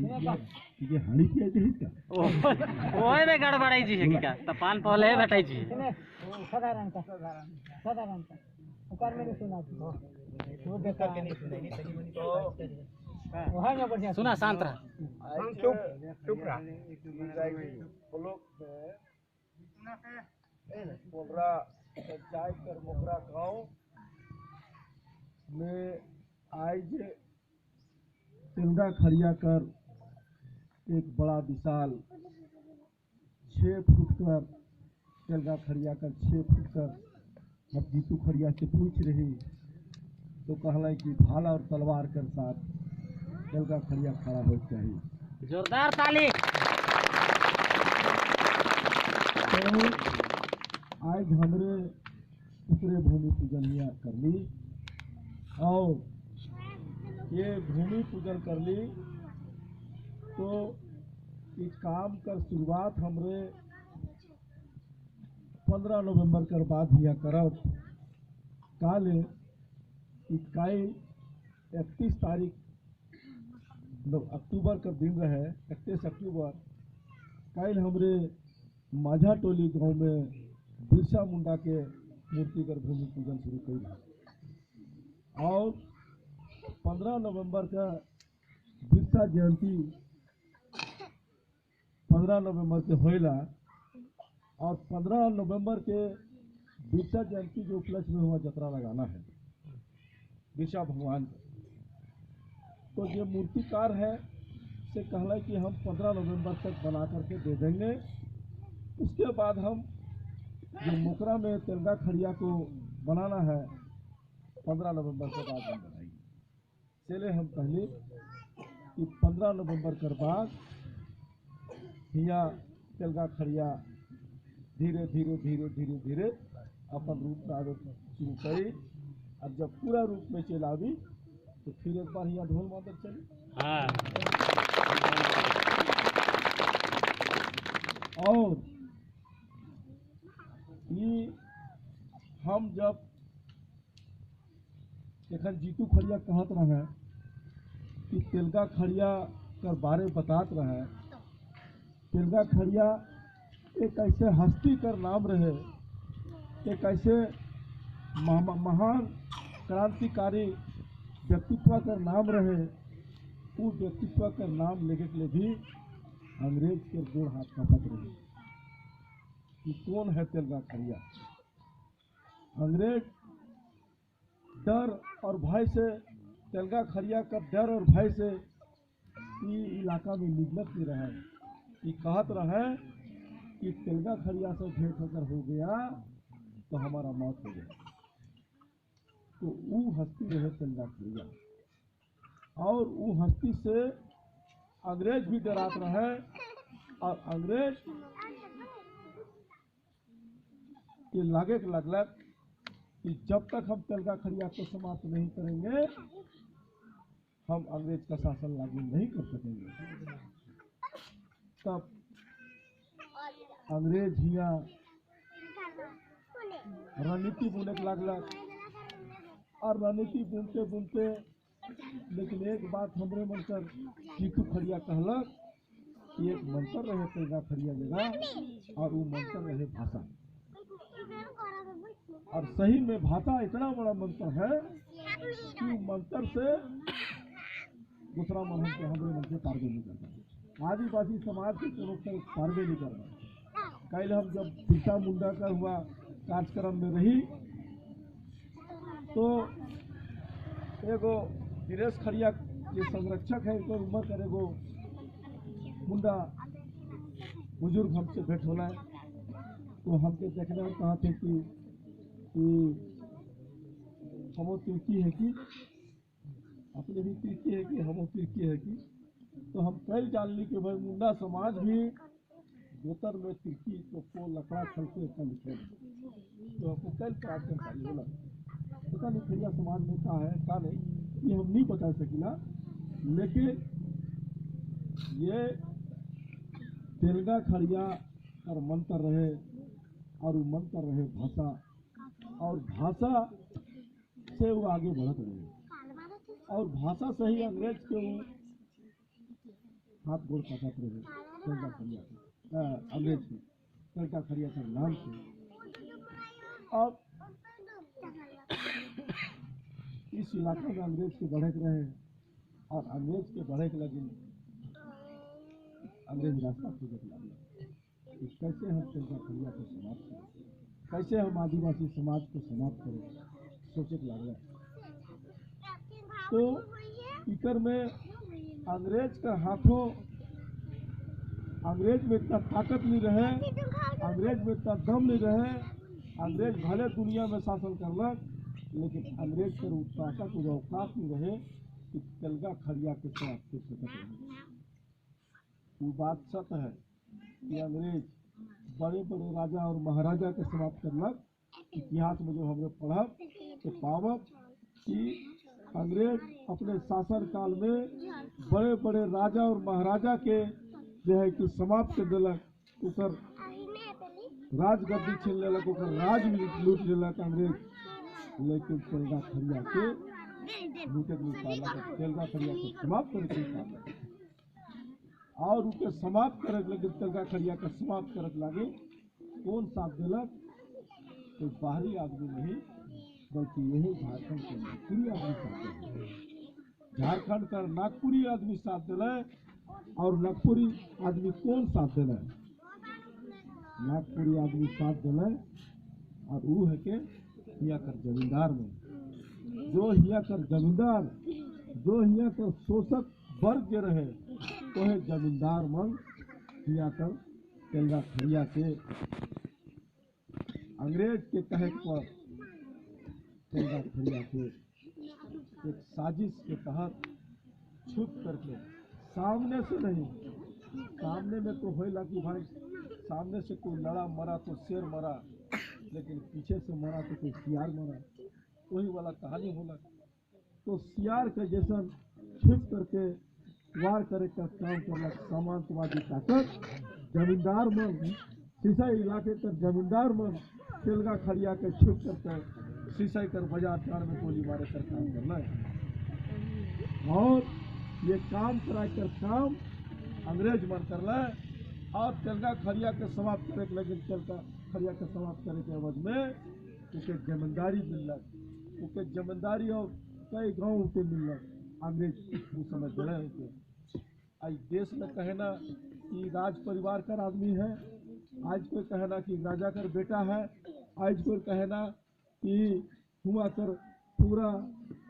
ये हाड़ी की आई थी क्या ओए में गड़बड़ाई जी है क्या तपान पहले बैठाई जी साधारण का ऊपर में नहीं सुना वो देखा के नहीं सुनाई तो वहां में बढ़िया सुना शांत रहा चुप रहा ब्लॉक में पोलरा पंचायत कर मोकरा गांव में आज तिलगा खड़िया कर एक बड़ा विशाल 6 फुट कर तिलगा खड़िया कर 6 फुट कर अब जीतू खड़िया से पूछ रही तो कहला कि भाला और तलवार के साथ तिलगा खड़िया खड़ा हो चाहिए। जोरदार ताली। तो आज हमरे दूसरे भूमि पूजन हिया कर ली और ये भूमि पूजन कर ली तो इस काम का शुरुआत हमरे 15 नवंबर कर बाद हिया करब काल इकाई 31 तारीख अक्टूबर का दिन रहे 31 अक्टूबर कल हमरे माझा टोली गांव में बिरसा मुंडा के मूर्ति कर भूमि पूजन शुरू कर और 15 नवंबर का बिरसा जयंती 15 नवंबर के होइला और 15 नवंबर के बिरसा जयंती के उपलक्ष्य में हुआ जतरा लगाना है बिरसा भगवान का। तो ये मूर्तिकार है से कहला कि हम 15 नवंबर तक बना करके दे देंगे। उसके बाद हम जो मोकरा में तिलगा खड़िया को बनाना है 15 नवंबर के बाद हम बनाएंगे। चले हम पहले कि 15 नवंबर के बाद हिया तिलगा खड़िया धीरे धीरे धीरे धीरे धीरे अपन रूप में आगे शुरू करी। अब जब पूरा रूप में चलावी तो फिर एक बार यहाँ ढोल मादल चली। और ये हम जब एखन जीतू खड़िया कहत रहे कि तिलगा खड़िया कर बारे बतात रहे। तिलगा खड़िया एक ऐसे हस्ती कर नाम रहे, एक ऐसे महान क्रांतिकारी व्यक्तित्व का नाम रहे। वो व्यक्तित्व का नाम लेके के लिए भी अंग्रेज के गोड़ हाथ कांपत रहे कि कौन है तिलगा खड़िया। अंग्रेज डर और भय से तिलगा खड़िया का डर और भय से ये इलाका में निकलत नहीं रहे। ये कहत रहे कि तिलगा खड़िया से भेंट होकर हो गया तो हमारा मौत हो गया। तो वो हस्ती रहे तिलगा खड़िया और वो हस्ती से अंग्रेज भी डरात रहे और अंग्रेज के लागे लगलक कि जब तक हम तिलगा खड़िया को समाप्त नहीं करेंगे हम अंग्रेज का शासन लागू नहीं कर सकेंगे। तब अंग्रेज हिया रणनीति बुने लगलक और रणनीति बुनते बुनते लेकिन एक बात हमरे मन कर जीतू खड़िया कहलक कि एक मंत्र रहे तिलगा खड़िया जगह और वो मंत्र रहे भाषा। और सही में भाषा इतना बड़ा मंत्र है कि मंत्र से दूसरा मन हमके हमरे मन से पारवे नहीं करता। आदिवासी समाज के कोनो पारवे नहीं करता। कल हम जब बिरसा मुंडा का हुआ कार्यक्रम में रही तो एगो दिनेश खड़िया के संरक्षक है तो उम्र कर एगो मुंडा बुजुर्ग हमसे भेंट होना है। तो हमके देखने में कहा थे कि हम तिरकी है कि अपने भी तिरकी है कि हम तिरकी है कि। तो हम कल जान ली कि भाई मुंडा समाज भी गोतर में तिरकी तो लकड़ा खलते लिखे। तो हमको कल प्राप्त जानकारी होला पता नहीं खड़िया समाज में क्या है क्या नहीं ये हम नहीं बता सकिला। लेकिन ये तिलगा खड़िया और मंत्र रहे और वो मंत्र रहे भाषा और भाषा से वो आगे बढ़त रहे और भाषा से ही अंग्रेज के हाथ गोड़ काटते रहे तेलगा खड़िया अंग्रेज के तेलगा खड़िया के नाम से। अब इस इलाके में अंग्रेज के बढ़े रहे और अंग्रेज के बढ़े के लगे अंग्रेज रास्ता खोजत लगे कि कैसे हम तेलगा खड़िया को समाप्त करें, कैसे हम आदिवासी समाज को समाप्त करें, सोचे लगे। तो इकर में अंग्रेज के हाथों अंग्रेज में इतना ताकत नहीं रहे, अंग्रेज में इतना दम नहीं रहे। अंग्रेज भले दुनिया में शासन करलक, लेकिन अंग्रेज के ताकत और औकात नहीं रहे कि तेलगा खड़िया के साथ रहे। वो बात सत्य है कि अंग्रेज बड़े बड़े राजा और महाराजा के समाप्त करलक। इतिहास में जो हमने पढ़ा तो पावक कि अंग्रेज अपने शासन काल में बड़े बड़े राजा और महाराजा के जो है कि समाप्त कर दिलक, उकर राजगद्दी छीन लेलक, उकर राज लूट लेलक अंग्रेज। लेकिन तेलगा खड़िया के लूटे नहीं पालक, तेलगा खड़िया को समाप्त करके पालक और उनके समाप्त करक लगे। तेलगा खड़िया का समाप्त करक लगे कौन साथ दिलक? कोई बाहरी आदमी नहीं, बल्कि यही झारखंड के नागपुरी आदमी साथ दिले। झारखंड का नागपुरी आदमी साथ दिले। और नागपुरी आदमी कौन साथ दिले? नागपुरी आदमी साथ दिले और वो है के हिया कर जमींदार में, जो हिया कर जमींदार, जो हिया कर शोषक वर्ग के रहे, तो है जमींदार मन हिया कर तेलगा खड़िया के अंग्रेज के कहे पर तेलगा खड़िया के एक साजिश के तहत छुप करके, सामने से नहीं, सामने में तो होइला कि भाई सामने से कोई लड़ा मरा तो शेर मरा, लेकिन पीछे से मरा तो कोई सियार मरा, वही वाला कहानी होला। तो सियार के जैसा छुप करके वार करे का काम करलक सामंतवादी ताकत। जमींदार मन सिसाई इलाके का जमींदार मन तेलगा खड़िया के छुप करके सिसाई कर बाजार चार में गोली मारे कर काम करना है। और ये काम करा कर काम अंग्रेज मन कर रहा है। और तेलगा खड़िया के समाप्त करे लगे, तेलगा खड़िया के समाप्त करे के अवध में उनके जमींदारी मिलक, उनके जमींदारी और कई गाँव के मिलक अंग्रेज उस समय जड़े होते। आज देश में कहना कि राज परिवार का आदमी है, आज कोई कहना कि राजा कर बेटा है, आज कोई कहना कि हुआ कर पूरा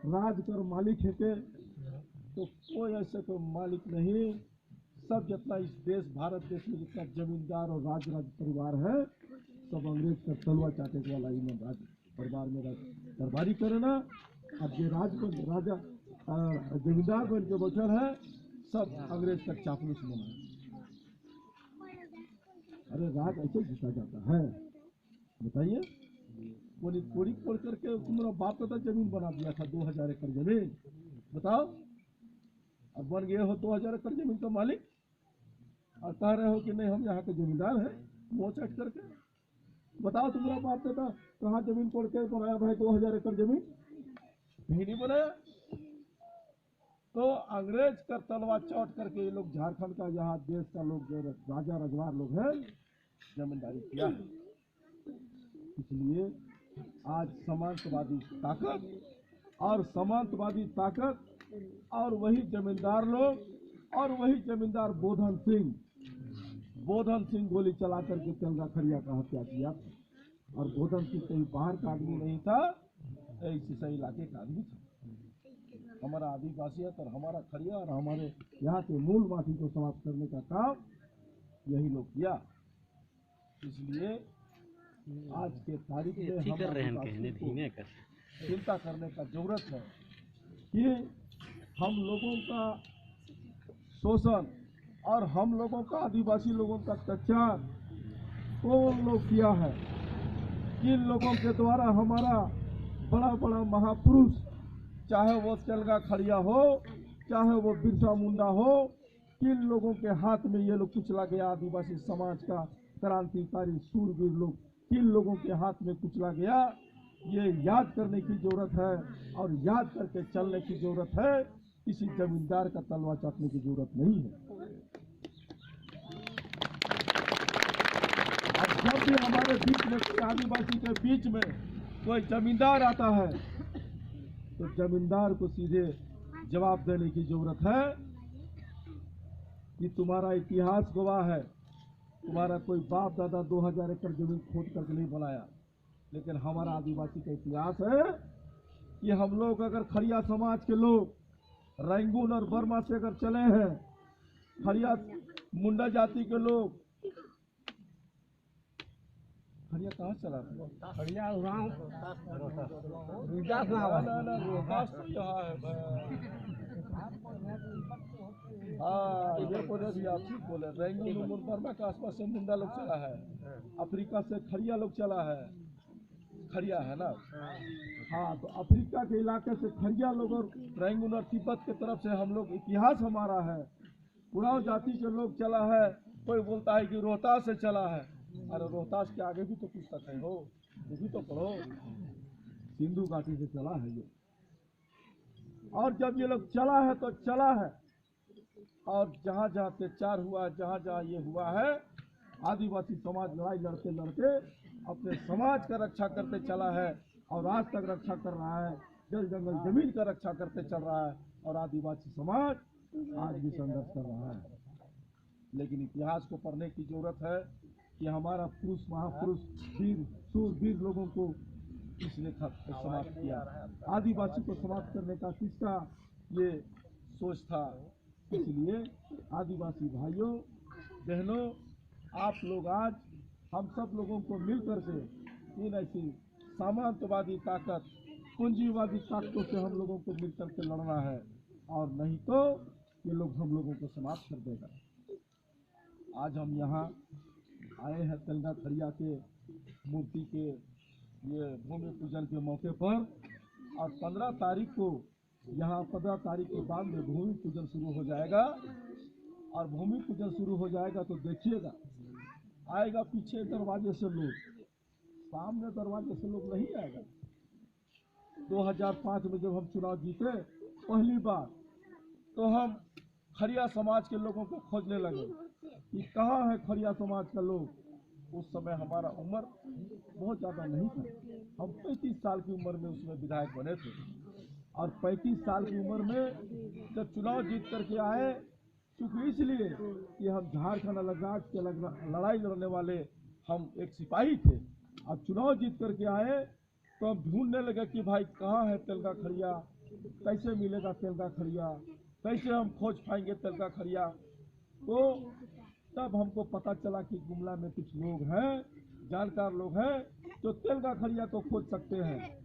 राज कर मालिक है के। तो कोई ऐसे कोई मालिक नहीं। सब जितना इस देश भारत देश में जितना जमींदार और राज परिवार है, सब अंग्रेज का तलवा चाटे वाला ही में राज परिवार में दरबारी करे ना। अब जो राजा जमींदार बन के बैठल है, सब अंग्रेज का चापलूस बना है। अरे राज ऐसे जीता जाता है? बताइए। कोई कोड़ी कोड़ करके तुम्हारा बाप का जमीन बना दिया था 2000 एकड़ जमीन, बताओ। अब बन गए हो 2000 एकड़ जमीन का मालिक और कह रहे हो कि नहीं हम यहाँ के जमींदार हैं, मुँह चट करके। बताओ तुम्हारा बाप दादा कहाँ जमीन कोड़ के बनाया भाई 2000 एकड़ जमीन? कहीं नहीं बनाया। तो अंग्रेज का तलवा चौट करके ये लोग झारखंड का, यहाँ देश का लोग जो राजा रजवार लोग हैं, जमींदारी किया है। इसलिए आज सामंतवादी ताकत और वही जमींदार लोग और वही जमींदार बोधन सिंह गोली चला करके तेलगा खड़िया का हत्या किया। और बोधन सिंह कहीं बाहर का आदमी नहीं था, इसी सही इलाके का आदमी था। हमारा आदिवासियत और हमारा खड़िया और हमारे यहाँ के मूल माटी को समाप्त करने का काम यही लोग किया। इसलिए आज के तारीख में हम चिंता करने का जरूरत है कि हम लोगों का शोषण और हम लोगों का आदिवासी लोगों का अत्याचार कौन लोग किया है, किन लोगों के द्वारा हमारा बड़ा बड़ा महापुरुष, चाहे वो तेलगा खड़िया हो, चाहे वो बिरसा मुंडा हो, किन लोगों के हाथ में ये लोग कुचला गया। आदिवासी समाज का क्रांतिकारी सूरवीर लोग किन लोगों के हाथ में कुचला गया, ये याद करने की जरूरत है और याद करके चलने की जरूरत है। किसी जमींदार का तलवा चाटने की जरूरत नहीं है। जब भी हमारे बीच में आदिवासी के बीच में कोई जमींदार आता है तो जमींदार को सीधे जवाब देने की जरूरत है कि तुम्हारा इतिहास गवाह है, तुम्हारा कोई बाप दादा 2000 एकड़ जमीन खोद करके नहीं बनाया, लेकिन हमारा आदिवासी का इतिहास है कि हम लोग अगर खड़िया समाज के लोग रंगून और बर्मा से अगर चले हैं, खड़िया मुंडा जाति के लोग, खड़िया कहाँ चला था? खड़िया उड़ाऊं रोहतास तो यहाँ है। हाँ, ये बोले भी आप ठीक बोले, रंगून और बर्मा के आसपास से मुंडा लोग चला है, अफ्रीका से खड़िया लोग चला है, खड़िया है ना। हाँ, तो अफ्रीका के इलाके से खड़िया लोग और रंगून और तिब्बत के तरफ से हम लोग, इतिहास हमारा है, उरांव जाति के लोग चला है। कोई बोलता है कि रोहतास से चला है, अरे रोहतास के आगे भी तो पुस्तक है हो, ये भी तो पढ़ो, सिंधु घाटी से चला है ये। और जब ये लोग चला है तो चला है, और जहाँ जहाँ अत्याचार हुआ, जहाँ जहाँ ये हुआ है, आदिवासी समाज लड़ाई लड़ते लड़ते अपने समाज का रक्षा करते चला है और आज तक रक्षा कर रहा है, जल जंगल जमीन का रक्षा करते चल रहा है, और आदिवासी समाज आज भी संघर्ष कर रहा है। लेकिन इतिहास को पढ़ने की जरूरत है कि हमारा पुरुष महापुरुष वीर सूरवीर लोगों को इसने समाप्त किया, आदिवासी को समाप्त करने का किसका ये सोच था। इसलिए आदिवासी भाइयों बहनों, आप लोग आज हम सब लोगों को मिल करके इन ऐसी सामंतवादी ताकत, पूंजीवादी ताकतों से हम लोगों को मिल करके लड़ना है, और नहीं तो ये लोग हम लोगों को समाप्त कर देगा। आज हम यहाँ आए हैं तेलंगा खड़िया के मूर्ति के ये भूमि पूजन के मौके पर, और 15 तारीख को यहाँ 15 तारीख के बाद में भूमि पूजन शुरू हो जाएगा। और भूमि पूजन शुरू हो जाएगा तो देखिएगा, आएगा पीछे दरवाजे से लोग, सामने दरवाजे से लोग नहीं आएगा। 2005 में जब हम चुनाव जीते पहली बार, तो हम खड़िया समाज के लोगों को खोजने लगे कि कहाँ है खड़िया समाज का लोग। उस समय हमारा उम्र बहुत ज़्यादा नहीं था, हम 35 साल की उम्र में उसमें विधायक बने थे, और 35 साल की उम्र में जब चुनाव जीत करके आए, क्योंकि इसलिए कि हम झारखंड अलग राज्य के लड़ाई लड़ने वाले हम एक सिपाही थे। अब चुनाव जीत करके आए तो हम ढूंढने लगे कि भाई कहाँ है तेलंगा खड़िया, कैसे मिलेगा तेलंगा खड़िया, कैसे हम खोज पाएंगे तेलंगा खड़िया। तो तब हमको पता चला कि गुमला में कुछ लोग हैं, जानकार लोग हैं, जो तेलंगा खड़िया को खोज सकते हैं।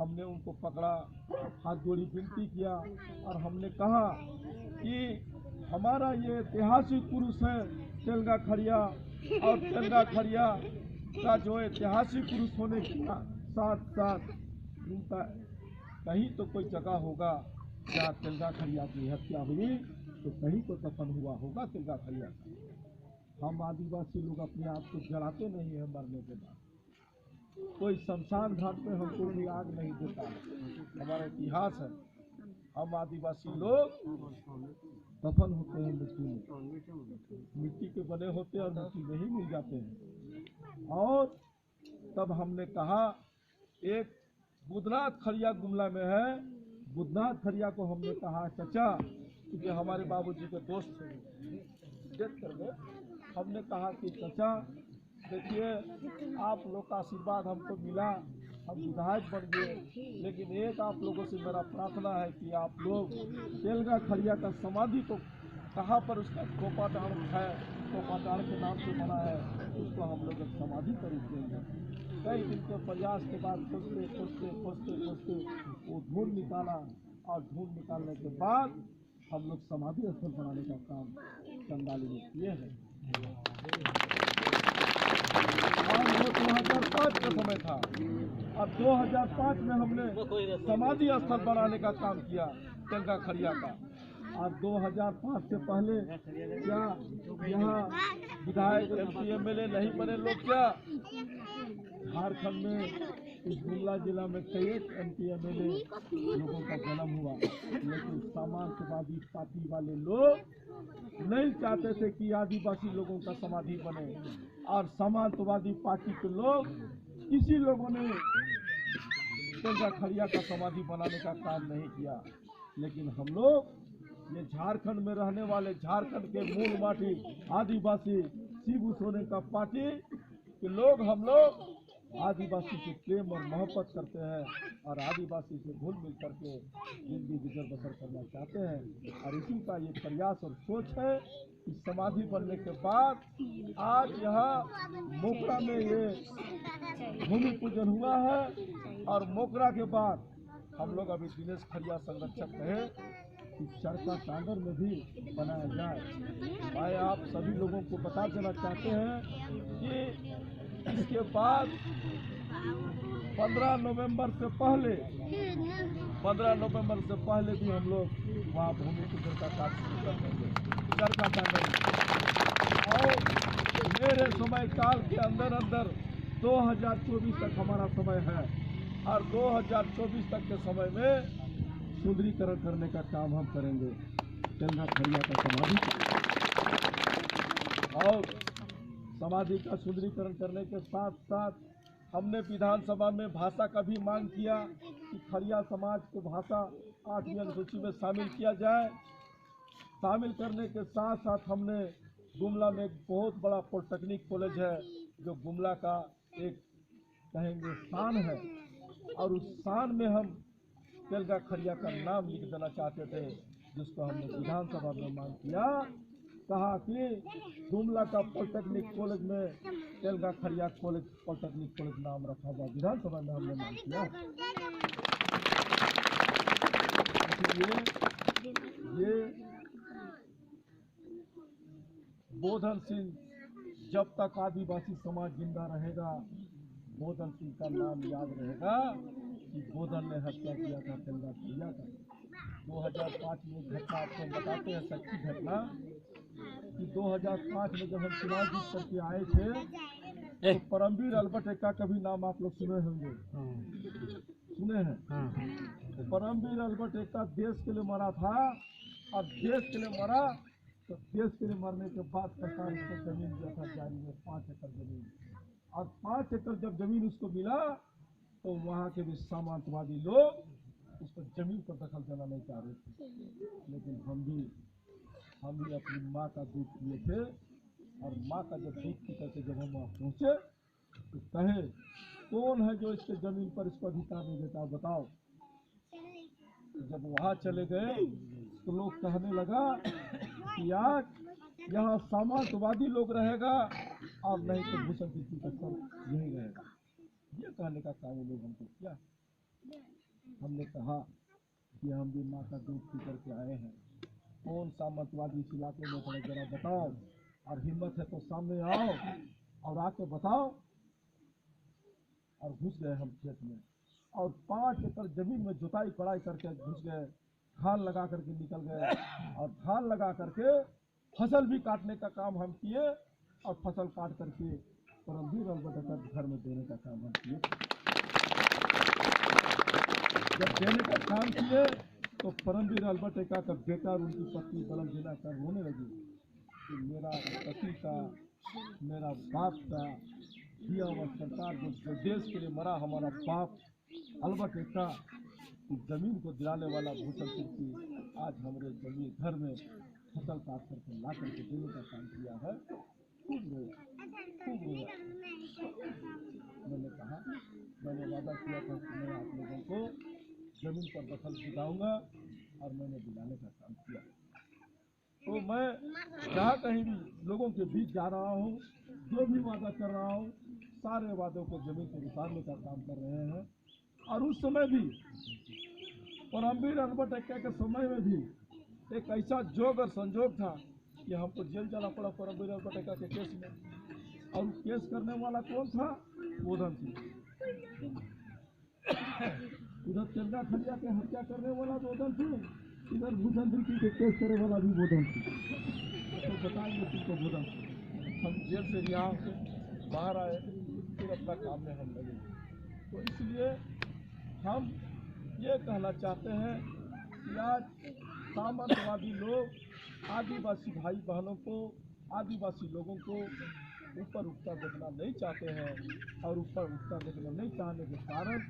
हमने उनको पकड़ा, हाथ जोड़ी विनती किया, और हमने कहा कि हमारा ये ऐतिहासिक पुरुष है तेलंगा खड़िया, और तेलंगा खड़िया का जो ऐतिहासिक पुरुष होने के साथ साथ उनका कहीं तो कोई जगह होगा जहाँ तेलंगा खड़िया की हत्या हुई, तो कहीं तो दफन हुआ होगा तेलंगा खड़िया का। हम आदिवासी लोग अपने आप को जलाते नहीं हैं मरने के बाद, कोई शमशान घाट पे हमको भी आग नहीं देता, हमारा इतिहास है। हम आदिवासी लोग दफन होते हैं मिट्टी में, मिट्टी के बने होते हैं और मिट्टी में ही मिल जाते हैं। और तब हमने कहा, एक बुधनाथ खड़िया गुमला में है, बुधनाथ खड़िया को हमने कहा चाचा, क्योंकि हमारे बाबूजी के दोस्त थे, डेथ कर गए। हमने कहा कि चाचा देखिए, आप लोग का आशीर्वाद हमको मिला, हम विधायक बन गए, लेकिन एक आप लोगों से मेरा प्रार्थना है कि आप लोग तेलंगा खड़िया का समाधि को कहाँ पर उसका कोपाटाड़ है, कोपाटाड़ के नाम से बना है, उसको हम लोग एक समाधि खरीद देंगे। कई दिन के प्रयास के बाद खोजते खोजते खोजते खोजते वो ढूंढ निकाला, और ढूंढ निकालने के बाद हम लोग समाधि स्थल बनाने का काम चंदाली में किए हैं। और वो 2005 का समय था, अब 2005 में हमने समाधि स्थल बनाने का काम किया तेलंगा खड़िया का। और 2005 से पहले क्या यहाँ विधायक MP MLA नहीं बने लोग? क्या झारखंड में इस गुमला जिला में कई MP MLA लोगों का जन्म हुआ, लेकिन समाजवादी पार्टी वाले लोग नहीं चाहते थे कि आदिवासी लोगों का समाधि बने, और समाजवादी पार्टी के लोग, किसी लोगों ने तेलगा खड़िया का समाधि बनाने का काम नहीं किया। लेकिन हम लोग ये झारखंड में रहने वाले, झारखंड के मूल माटी आदिवासी शिबू सोरेन का पार्टी के लोग, हम लोग आदिवासी से प्रेम और मोहब्बत करते हैं और आदिवासी से घुल मिल करके जिंदगी गुजर बसर करना चाहते हैं। और इसी का ये प्रयास और सोच है कि समाधि बनने के बाद आज यहाँ मोकरा में ये भूमि पूजन हुआ है, और मोकरा के बाद हम लोग अभी दिनेश खड़िया संरक्षक कहे कि चरका टांगर में भी बनाया जाए। मैं आप सभी लोगों को बता देना चाहते हैं कि इसके बाद 15 नवंबर से पहले भी हम लोग वहाँ भूमि पूजन का कार्य शुरू कर देंगे चरका टांगर में। और मेरे समय काल के अंदर 2024 तक हमारा समय है, और 2024 तक के समय में सुंदरीकरण करने का काम हम करेंगे तेलगा खड़िया का समाधि का। और समाधि का सुंदरीकरण करने के साथ साथ हमने विधानसभा में भाषा का भी मांग किया कि खड़िया समाज को भाषा 8वीं अनुसूची में शामिल किया जाए। शामिल करने के साथ साथ हमने गुमला में एक बहुत बड़ा पॉलिटेक्निक कॉलेज है, जो गुमला का एक कहेंगे शान है, और उस शान में हम तेलगा खड़िया का नाम लिख देना चाहते थे, जिसको हमने विधानसभा में मांग किया। कहा कि गुमला का पॉलिटेक्निक कॉलेज में तेलगा खड़िया कॉलेज पॉलिटेक्निक कॉलेज नाम रखा जाए। विधानसभा में हमने मांग किया। इसलिए ये बोधन सिंह, जब तक आदिवासी समाज जिंदा रहेगा, बोधन सिंह का नाम याद रहेगा कि बोधन ने हत्या किया था तेलगा खड़िया का। 2005 में घटना आपको बताते हैं, सच्ची घटना, कि 2005 में जब हम चुनाव जीत करके आए थे तो परमवीर अल्बर्ट एक्का का भी नाम आप लोग सुने होंगे, सुने हैं। तो परमवीर अल्बर्ट एक्का देश के लिए मरा था, और देश के लिए मरा तो देश के लिए मरने के बाद सरकार उसको जमीन दिया था जारी में 5 एकड़ जमीन, और 5 एकड़ जब जमीन उसको मिला तो वहाँ के भी सामंतवादी लोग उसको जमीन पर दखल देना नहीं चाह रहे थे। लेकिन हम भी अपनी माँ का दूध पिए थे, और माँ का जब दूध पी करके जब हम वहाँ पहुँचे तो कहे कौन है जो इसके जमीन पर इसको अधिकार नहीं देता, बताओ। जब वहाँ चले गए तो लोग कहने लगा कि आज यहाँ सामंतवादी लोग रहेगा, और नहीं तो भूषण सिंह का सर यही रहेगा। ये कहने का काम लोग हमको किया। हमने कहा कि हम भी माँ का दूध पी करके आए हैं, कौन सामंतवादी इस इलाके में पड़े जरा बताओ, और हिम्मत है तो सामने आओ और आके बताओ। और घुस गए हम खेत में, और 5 एकड़ जमीन में जुताई कड़ाई करके घुस गए, खाल लगा करके निकल गए, और खाल लगा करके फसल भी काटने का काम हम किए, और फसल काट करके परमवीर अल्बर्ट एक्का के घर में देने का काम हम किए। जब देने का काम किए तो परमवीर अल्बर्ट एक्का का बेटा और उनकी पत्नी बलम जिला कर रोने लगी कि मेरा पति का, मेरा बाप का दिया हुआ सरकार जो देश के लिए मरा, हमारा बाप अल्बर्ट एक्का की जमीन को दिलाने वाला भूषण सिंह की आज हमारे जमीन घर में फसल काट करके ला करके देने का काम किया है। खूब रोया। मैंने कहा, मैंने वादा किया था कि मैं आप लोगों को जमीन पर दखल दिलाऊंगा, और मैंने दिलाने का काम किया। तो मैं जहाँ कहीं भी लोगों के बीच जा रहा हूँ, जो भी वादा कर रहा हूँ, सारे वादों को जमीन पर उतारने का काम कर रहे हैं। और उस समय भी परमवीर अल्बर्ट एक्का के समय में भी एक ऐसा जोग और संजोग था कि हमको जेल जाना पड़ा परमवीर अल्बर्ट एक्का के केस में। और केस करने वाला कौन था? बोधन सिंह। उधर तेलगा खड़िया के हत्या करने वाला बोधन सिंह, इधर भूषण सिंह के केस करने वाला भी बोधन सिंह। तो बताएंगे तुमको बोधन सिंह। हम जेल से यहाँ से बाहर आए, फिर अपना काम में हम लगे। तो इसलिए हम ये कहना चाहते हैं कि आज सामंतवादी लोग आदिवासी भाई बहनों को, आदिवासी लोगों को ऊपर उठता देखना नहीं चाहते हैं और ऊपर उठता देखना नहीं चाहने के कारण